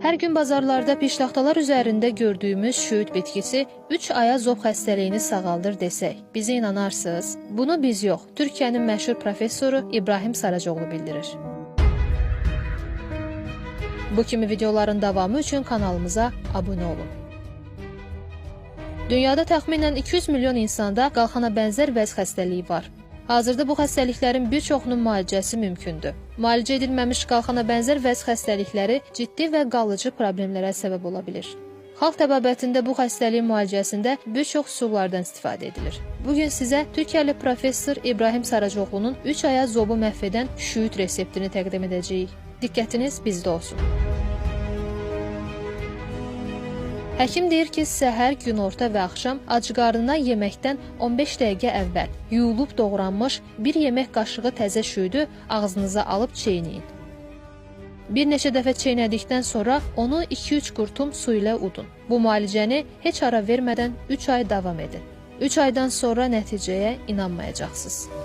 Hər gün bazarlarda piştaxtalar üzərində gördüyümüz şüyüt bitkisi 3 aya zob xəstəliyini sağaldır desək, bizə inanarsınız? Bunu biz yox, Türkiyənin məşhur professoru İbrahim Saracoğlu bildirir. Bu kimi videoların davamı üçün kanalımıza abunə olun. Dünyada təxminən 200 milyon insanda qalxana bənzər vəz xəstəliyi var. Hazırda bu xəstəliklərin bir çoxunun müalicəsi mümkündür. Müalicə edilməmiş qalxana bənzər vəz xəstəlikləri ciddi və qalıcı problemlərə səbəb ola bilir. Xalq təbabətində bu xəstəliyin müalicəsində bir çox üsullardan istifadə edilir. Bugün sizə Türkiyəli professor İbrahim Saracoğlunun 3 aya zobu məhv edən şüyüt reseptini təqdim edəcəyik. Diqqətiniz bizdə olsun. Həkim deyir ki, səhər, günorta və axşam ac qarnına yeməkdən 15 dəqiqə əvvəl yuyulub doğranmış bir yemək qaşığı təzə şüyüdü ağzınıza alıb çeyniyin. Bir neçə dəfə çeynədikdən sonra onu 2-3 qurtum su ilə udun. Bu müalicəni heç ara vermədən 3 ay davam edin. 3 aydan sonra nəticəyə inanmayacaqsınız.